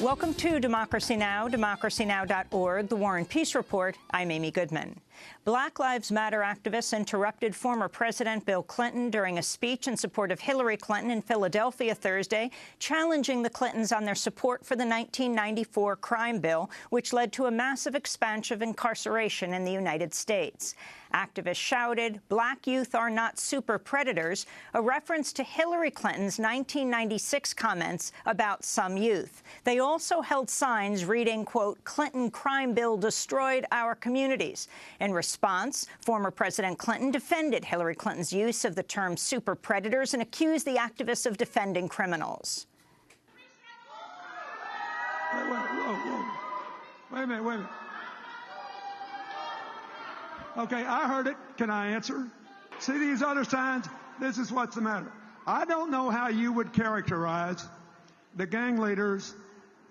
Welcome to Democracy Now!, democracynow.org, The War and Peace Report. I'm Amy Goodman. Black Lives Matter activists interrupted former President Bill Clinton during a speech in support of Hillary Clinton in Philadelphia Thursday, challenging the Clintons on their support for the 1994 crime bill, which led to a massive expansion of incarceration in the United States. Activists shouted, "Black youth are not super predators," a reference to Hillary Clinton's 1996 comments about some youth. They also held signs reading, quote, "Clinton crime bill destroyed our communities." In response, former President Clinton defended Hillary Clinton's use of the term super predators and accused the activists of defending criminals. Wait a minute. Okay, I heard it. Can I answer? See these other signs? This is what's the matter. I don't know how you would characterize the gang leaders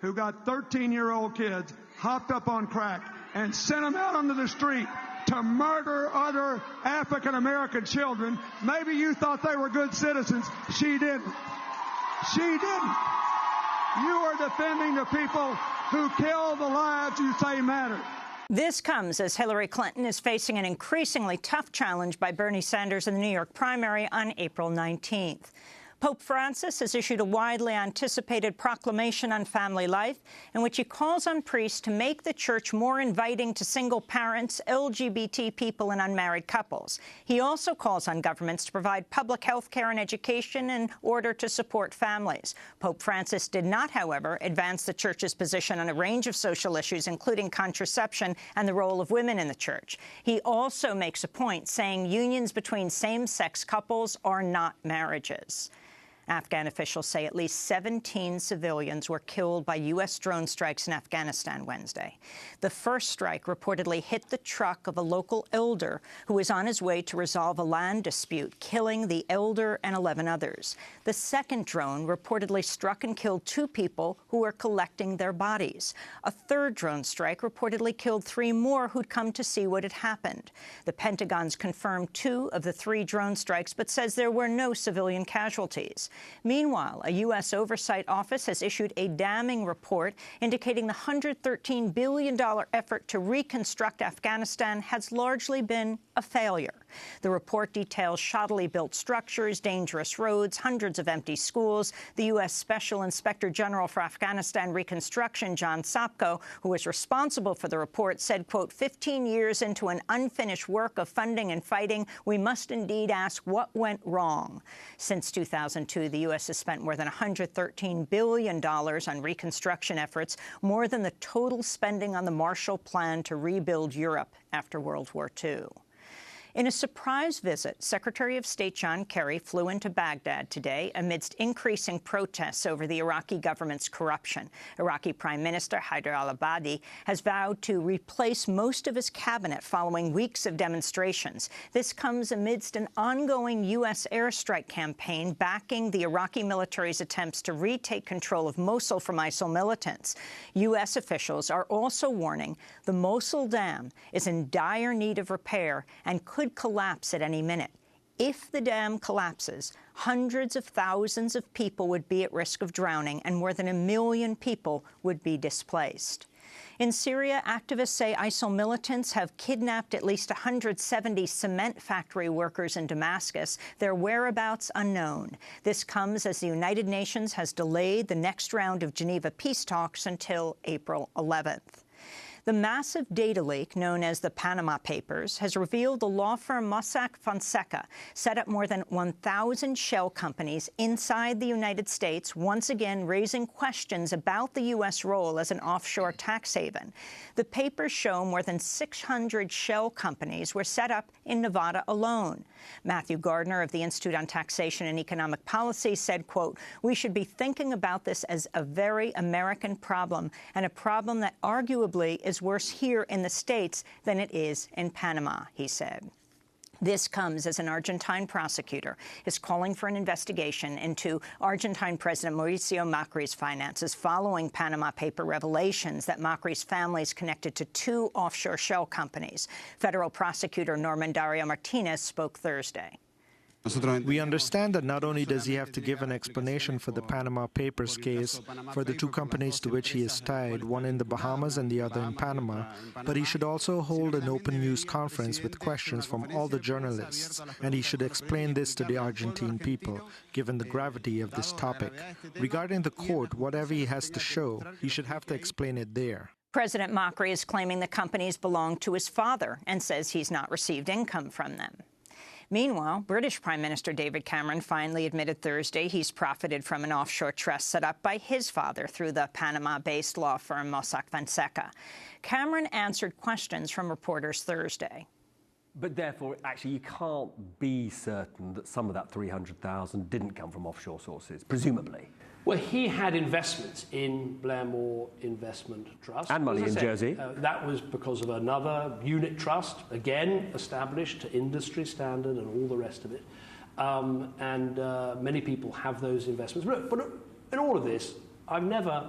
who got 13-year-old kids hopped up on crack and sent them out onto the street to murder other African-American children. Maybe you thought they were good citizens. She didn't. She didn't. You are defending the people who kill the lives you say matter. This comes as Hillary Clinton is facing an increasingly tough challenge by Bernie Sanders in the New York primary on April 19th. Pope Francis has issued a widely anticipated proclamation on family life in which he calls on priests to make the church more inviting to single parents, LGBT people and unmarried couples. He also calls on governments to provide public health care and education in order to support families. Pope Francis did not, however, advance the church's position on a range of social issues, including contraception and the role of women in the church. He also makes a point saying unions between same-sex couples are not marriages. Afghan officials say at least 17 civilians were killed by U.S. drone strikes in Afghanistan Wednesday. The first strike reportedly hit the truck of a local elder who was on his way to resolve a land dispute, killing the elder and 11 others. The second drone reportedly struck and killed 2 people who were collecting their bodies. A third drone strike reportedly killed 3 more who'd come to see what had happened. The Pentagon's confirmed 2 of the 3 drone strikes, but says there were no civilian casualties. Meanwhile, a U.S. Oversight Office has issued a damning report indicating the $113 billion effort to reconstruct Afghanistan has largely been a failure. The report details shoddily built structures, dangerous roads, hundreds of empty schools. The U.S. Special Inspector General for Afghanistan Reconstruction, John Sopko, who was responsible for the report, said, quote, 15 years into an unfinished work of funding and fighting, we must indeed ask what went wrong. Since 2002, the U.S. has spent more than $113 billion on reconstruction efforts, more than the total spending on the Marshall Plan to rebuild Europe after World War II. In a surprise visit, Secretary of State John Kerry flew into Baghdad today amidst increasing protests over the Iraqi government's corruption. Iraqi Prime Minister Haider al-Abadi has vowed to replace most of his cabinet following weeks of demonstrations. This comes amidst an ongoing U.S. airstrike campaign backing the Iraqi military's attempts to retake control of Mosul from ISIL militants. U.S. officials are also warning the Mosul Dam is in dire need of repair and could collapse at any minute. If the dam collapses, hundreds of thousands of people would be at risk of drowning and more than 1 million people would be displaced. In Syria, activists say ISIL militants have kidnapped at least 170 cement factory workers in Damascus, their whereabouts unknown. This comes as the United Nations has delayed the next round of Geneva peace talks until April 11th. The massive data leak, known as the Panama Papers, has revealed the law firm Mossack Fonseca set up more than 1,000 shell companies inside the United States, once again raising questions about the U.S. role as an offshore tax haven. The papers show more than 600 shell companies were set up in Nevada alone. Matthew Gardner of the Institute on Taxation and Economic Policy said, quote, "We should be thinking about this as a very American problem and a problem that arguably is worse here in the States than it is in Panama," he said. This comes as an Argentine prosecutor is calling for an investigation into Argentine President Mauricio Macri's finances following Panama paper revelations that Macri's family is connected to 2 offshore shell companies. Federal prosecutor Norman Dario Martinez spoke Thursday. We understand that not only does he have to give an explanation for the Panama Papers case for the two companies to which he is tied, one in the Bahamas and the other in Panama, but he should also hold an open news conference with questions from all the journalists, and he should explain this to the Argentine people, given the gravity of this topic. Regarding the court, whatever he has to show, he should have to explain it there. President Macri is claiming the companies belong to his father and says he's not received income from them. Meanwhile, British Prime Minister David Cameron finally admitted Thursday he's profited from an offshore trust set up by his father through the Panama-based law firm Mossack Fonseca. Cameron answered questions from reporters Thursday. But therefore, actually, you can't be certain that some of that 300,000 didn't come from offshore sources, presumably. Well, he had investments in Blairmore Investment Trust. And money in Jersey. That was because of another unit trust, again, established to industry standard and all the rest of it. Many people have those investments. But in all of this, I've never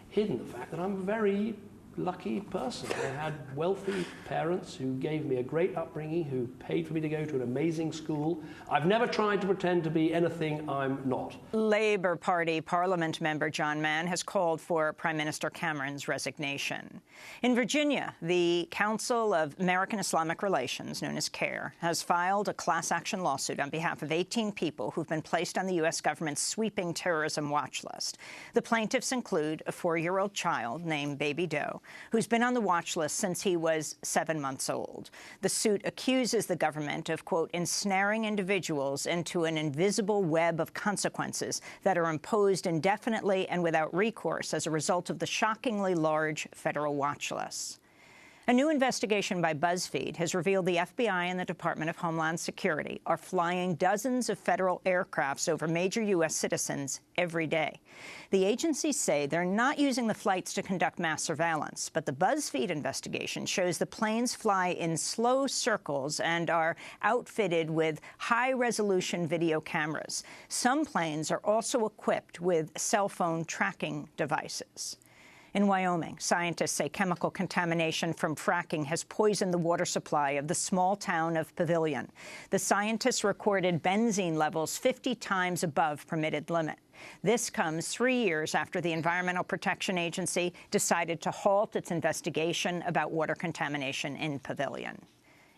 hidden the fact that I'm a very lucky person. I had wealthy parents who gave me a great upbringing, who paid for me to go to an amazing school. I've never tried to pretend to be anything I'm not. Labour Party Parliament member John Mann has called for Prime Minister Cameron's resignation. In Virginia, the Council of American Islamic Relations, known as CAIR, has filed a class action lawsuit on behalf of 18 people who've been placed on the U.S. government's sweeping terrorism watch list. The plaintiffs include a 4-year-old child named Baby Doe, who's been on the watch list since he was 7 months old. The suit accuses the government of, quote, ensnaring individuals into an invisible web of consequences that are imposed indefinitely and without recourse as a result of the shockingly large federal watch lists. A new investigation by BuzzFeed has revealed the FBI and the Department of Homeland Security are flying dozens of federal aircrafts over major U.S. citizens every day. The agencies say they're not using the flights to conduct mass surveillance, but the BuzzFeed investigation shows the planes fly in slow circles and are outfitted with high-resolution video cameras. Some planes are also equipped with cell phone tracking devices. In Wyoming, scientists say chemical contamination from fracking has poisoned the water supply of the small town of Pavilion. The scientists recorded benzene levels 50 times above permitted limit. This comes 3 years after the Environmental Protection Agency decided to halt its investigation about water contamination in Pavilion.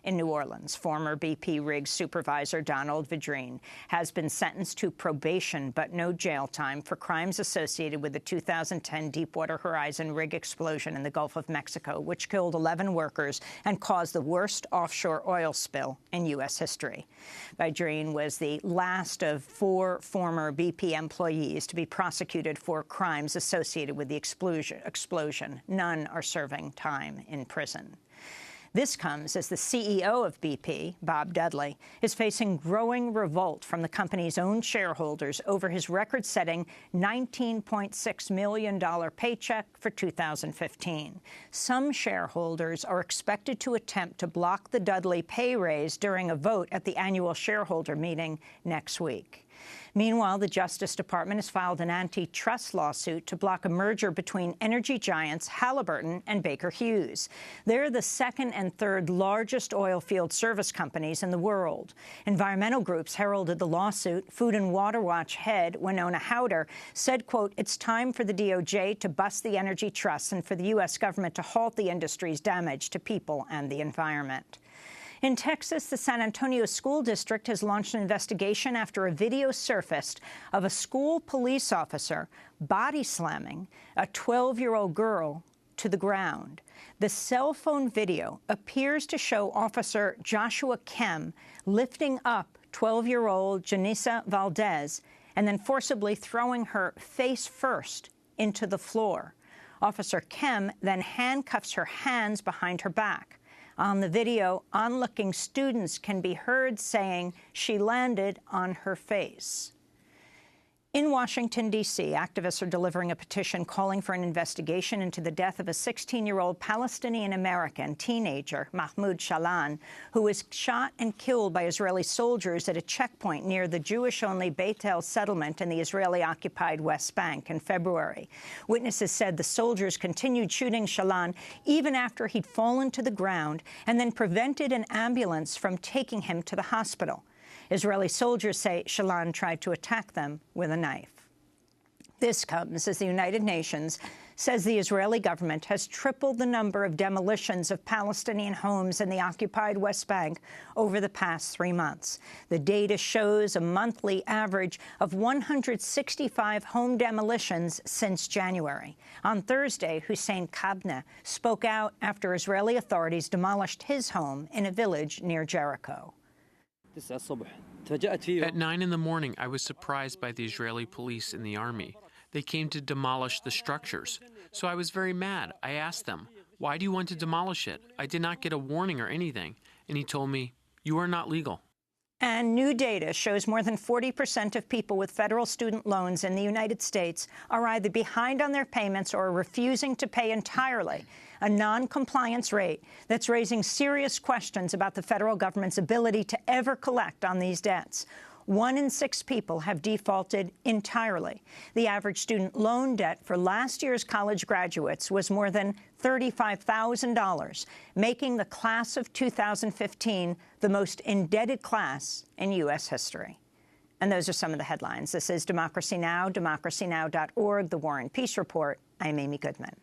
In New Orleans, former BP rig supervisor Donald Vidrine has been sentenced to probation but no jail time for crimes associated with the 2010 Deepwater Horizon rig explosion in the Gulf of Mexico, which killed 11 workers and caused the worst offshore oil spill in U.S. history. Vidrine was the last of 4 former BP employees to be prosecuted for crimes associated with the explosion. None are serving time in prison. This comes as the CEO of BP, Bob Dudley, is facing growing revolt from the company's own shareholders over his record-setting $19.6 million paycheck for 2015. Some shareholders are expected to attempt to block the Dudley pay raise during a vote at the annual shareholder meeting next week. Meanwhile, the Justice Department has filed an antitrust lawsuit to block a merger between energy giants Halliburton and Baker Hughes. They're the second and third largest oil field service companies in the world. Environmental groups heralded the lawsuit. Food and Water Watch head Winona Howder said, quote, it's time for the DOJ to bust the energy trusts and for the U.S. government to halt the industry's damage to people and the environment. In Texas, the San Antonio School District has launched an investigation after a video surfaced of a school police officer body slamming a 12-year-old girl to the ground. The cell phone video appears to show Officer Joshua Kem lifting up 12-year-old Janissa Valdez and then forcibly throwing her face first into the floor. Officer Kem then handcuffs her hands behind her back. On the video, onlooking students can be heard saying she landed on her face. In Washington, D.C., activists are delivering a petition calling for an investigation into the death of a 16-year-old Palestinian-American teenager, Mahmoud Shalan, who was shot and killed by Israeli soldiers at a checkpoint near the Jewish-only Beit El settlement in the Israeli-occupied West Bank in February. Witnesses said the soldiers continued shooting Shalan even after he'd fallen to the ground and then prevented an ambulance from taking him to the hospital. Israeli soldiers say Shalan tried to attack them with a knife. This comes as the United Nations says the Israeli government has tripled the number of demolitions of Palestinian homes in the occupied West Bank over the past 3 months. The data shows a monthly average of 165 home demolitions since January. On Thursday, Hussein Kabna spoke out after Israeli authorities demolished his home in a village near Jericho. At 9 in the morning, I was surprised by the Israeli police and the army. They came to demolish the structures. So I was very mad. I asked them, "Why do you want to demolish it? I did not get a warning or anything." And he told me, "You are not legal." And new data shows more than 40% of people with federal student loans in the United States are either behind on their payments or refusing to pay entirely, a non-compliance rate that's raising serious questions about the federal government's ability to ever collect on these debts. 1 in 6 people have defaulted entirely. The average student loan debt for last year's college graduates was more than $35,000, making the class of 2015 the most indebted class in U.S. history. And those are some of the headlines. This is Democracy Now!, democracynow.org, The War and Peace Report. I'm Amy Goodman.